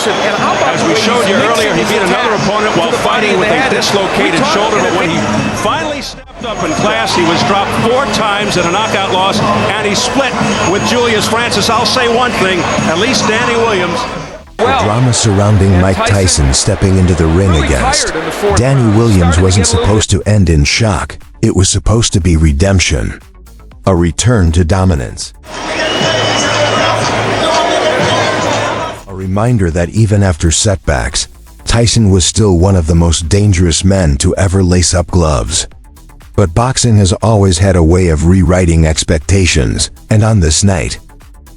impressive. And how about as we showed you earlier, he beat another opponent while fighting with a dislocated shoulder, but when he finally stepped up in class, he was dropped 4 times in a knockout loss, and he split with Julius Francis. I'll say one thing, at least Danny Williams. The drama surrounding Mike Tyson stepping into the ring against Danny Williams wasn't supposed to end in shock. It was supposed to be redemption, a return to dominance. A reminder that even after setbacks, Tyson was still one of the most dangerous men to ever lace up gloves. But boxing has always had a way of rewriting expectations, and on this night,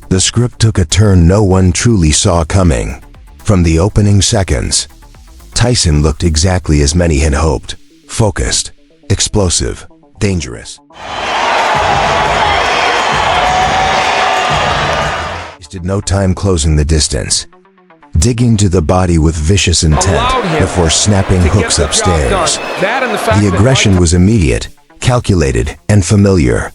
the script took a turn no one truly saw coming. From the opening seconds, Tyson looked exactly as many had hoped: focused, explosive, dangerous. He wasted no time closing the distance, digging to the body with vicious intent before snapping hooks upstairs. The aggression was immediate, calculated, and familiar.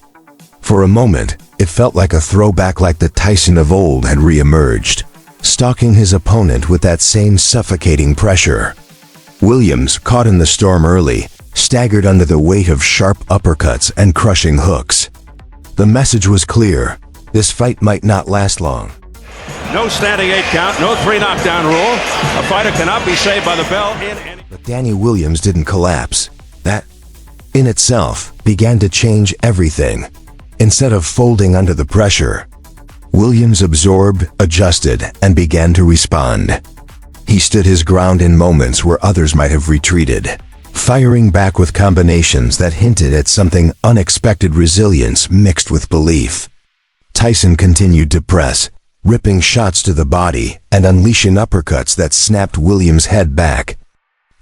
For a moment, it felt like a throwback, like the Tyson of old had re-emerged, stalking his opponent with that same suffocating pressure. Williams, caught in the storm early, staggered under the weight of sharp uppercuts and crushing hooks. The message was clear: this fight might not last long. No standing 8 count, no 3 knockdown rule. A fighter cannot be saved by the bell in any... But Danny Williams didn't collapse. That, in itself, began to change everything. Instead of folding under the pressure, Williams absorbed, adjusted, and began to respond. He stood his ground in moments where others might have retreated, firing back with combinations that hinted at something unexpected: resilience mixed with belief. Tyson continued to press, ripping shots to the body and unleashing uppercuts that snapped Williams' head back.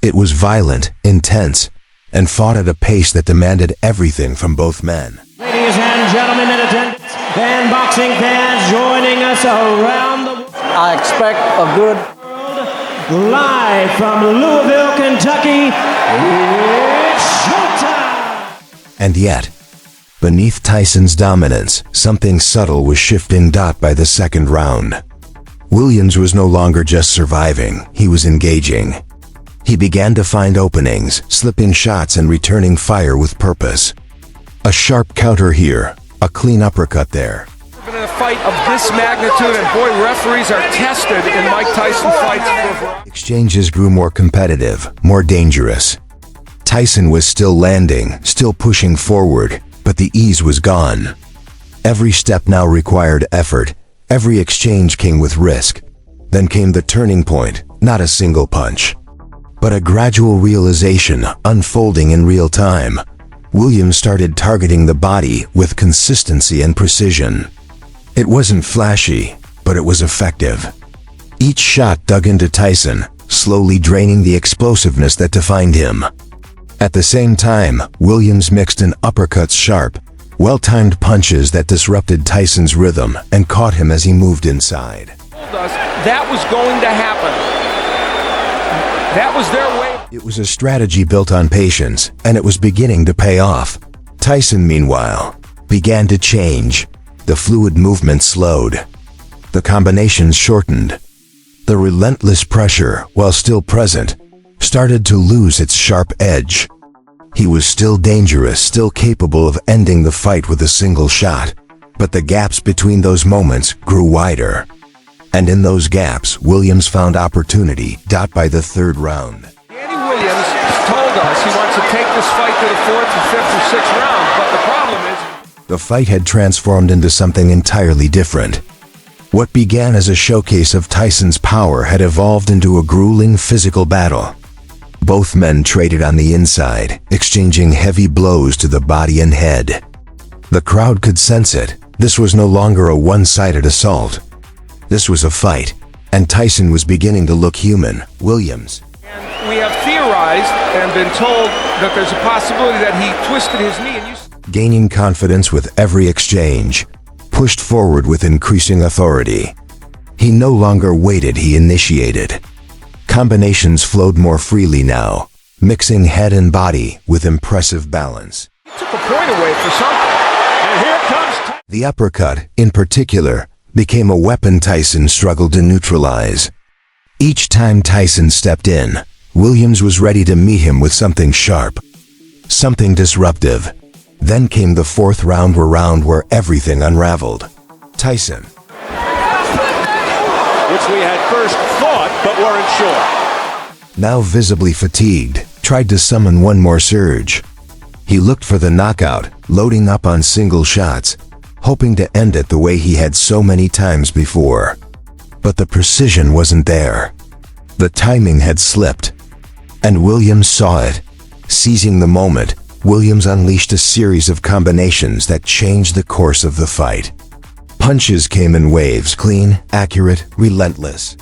It was violent, intense, and fought at a pace that demanded everything from both men. Ladies and gentlemen in attendance and boxing fans joining us around the world, I expect a good live from Louisville, Kentucky, it's showtime! And yet, beneath Tyson's dominance, something subtle was shifting. By the second round, Williams was no longer just surviving, he was engaging. He began to find openings, slipping shots and returning fire with purpose. A sharp counter here, a clean uppercut there. In a fight of this magnitude, and boy, referees are tested in Mike Tyson fights. Exchanges grew more competitive, more dangerous. Tyson was still landing, still pushing forward, but the ease was gone. Every step now required effort. Every exchange came with risk. Then came the turning point, not a single punch, but a gradual realization unfolding in real time. Williams started targeting the body with consistency and precision. It wasn't flashy, but it was effective. Each shot dug into Tyson, slowly draining the explosiveness that defined him. At the same time, Williams mixed in uppercuts, sharp, well-timed punches that disrupted Tyson's rhythm and caught him as he moved inside. That was going to happen. That was their way. It was a strategy built on patience, and it was beginning to pay off. Tyson, meanwhile, began to change. The fluid movement slowed. The combinations shortened. The relentless pressure, while still present, started to lose its sharp edge. He was still dangerous, still capable of ending the fight with a single shot, but the gaps between those moments grew wider. And in those gaps, Williams found opportunity. By the third round, Danny Williams told us he wants to take this fight to the 4th or 5th or 6th round, but the problem is... the fight had transformed into something entirely different. What began as a showcase of Tyson's power had evolved into a grueling physical battle. Both men traded on the inside, exchanging heavy blows to the body and head. The crowd could sense it. This was no longer a one-sided assault. This was a fight, and Tyson was beginning to look human. Williams. And we have theorized and been told that there's a possibility that he twisted his knee and gaining confidence with every exchange, pushed forward with increasing authority. He no longer waited, he initiated. Combinations flowed more freely now, mixing head and body with impressive balance. He took a point away for something. And here comes... The uppercut, in particular, became a weapon Tyson struggled to neutralize. Each time Tyson stepped in, Williams was ready to meet him with something sharp, something disruptive. Then came the fourth round where everything unraveled. Tyson, which we had first thought but weren't sure. now visibly fatigued, tried to summon one more surge. He looked for the knockout, loading up on single shots, hoping to end it the way he had so many times before. But the precision wasn't there. The timing had slipped, and Williams saw it. Seizing the moment, Williams unleashed a series of combinations that changed the course of the fight. Punches came in waves, clean, accurate, relentless. 2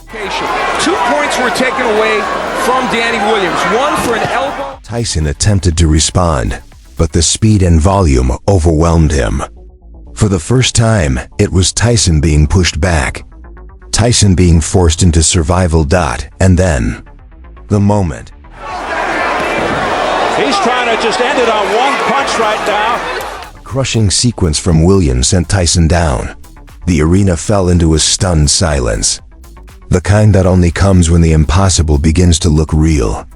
points were taken away from Danny Williams. One for an elbow. Tyson attempted to respond, but the speed and volume overwhelmed him. For the first time, it was Tyson being pushed back. Tyson being forced into survival. And then, the moment. He's trying to just end it on one punch right now. A crushing sequence from Williams sent Tyson down. The arena fell into a stunned silence. The kind that only comes when the impossible begins to look real.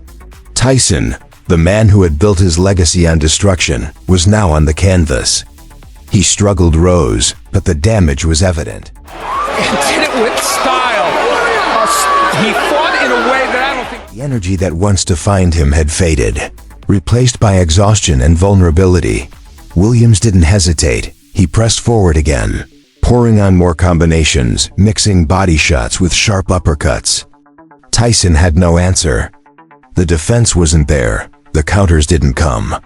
Tyson, the man who had built his legacy on destruction, was now on the canvas. He struggled, rose, but the damage was evident. And did it with style. He fought in a way that I don't think... The energy that once defined him had faded, replaced by exhaustion and vulnerability. Williams didn't hesitate. He pressed forward again, pouring on more combinations, mixing body shots with sharp uppercuts. Tyson had no answer. The defense wasn't there. The counters didn't come.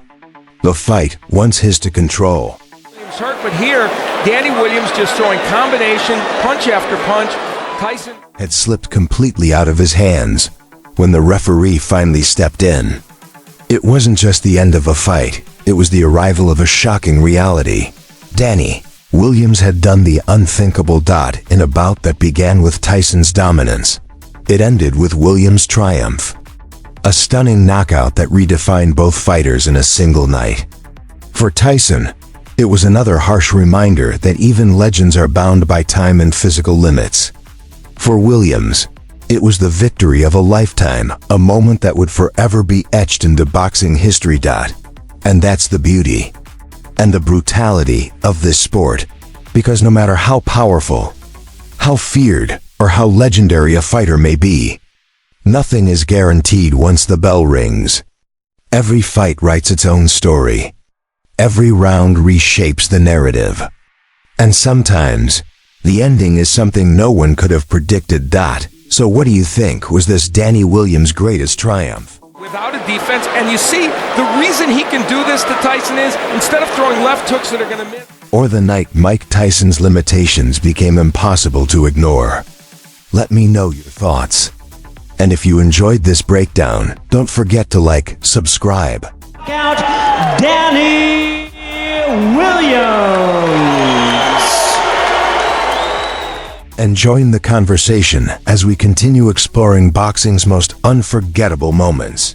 The fight, once his to control. Williams hurt, but here, Danny Williams just throwing combination, punch after punch. Tyson had slipped completely out of his hands when the referee finally stepped in. It wasn't just the end of a fight. It was the arrival of a shocking reality. Danny Williams had done the unthinkable. In a bout that began with Tyson's dominance, it ended with Williams' triumph. A stunning knockout that redefined both fighters in a single night. For Tyson, it was another harsh reminder that even legends are bound by time and physical limits. For Williams, it was the victory of a lifetime, a moment that would forever be etched into boxing history. And that's the beauty and the brutality of this sport, because no matter how powerful, how feared, or how legendary a fighter may be, nothing is guaranteed once the bell rings. Every fight writes its own story. Every round reshapes the narrative. And sometimes, the ending is something no one could have predicted. So what do you think? Was this Danny Williams' greatest triumph? without a defense, and you see the reason he can do this to Tyson is instead of throwing left hooks that are going to miss. Or the night Mike Tyson's limitations became impossible to ignore. Let me know your thoughts. And if you enjoyed this breakdown, don't forget to like, subscribe. Out Danny Williams. And join the conversation as we continue exploring boxing's most unforgettable moments.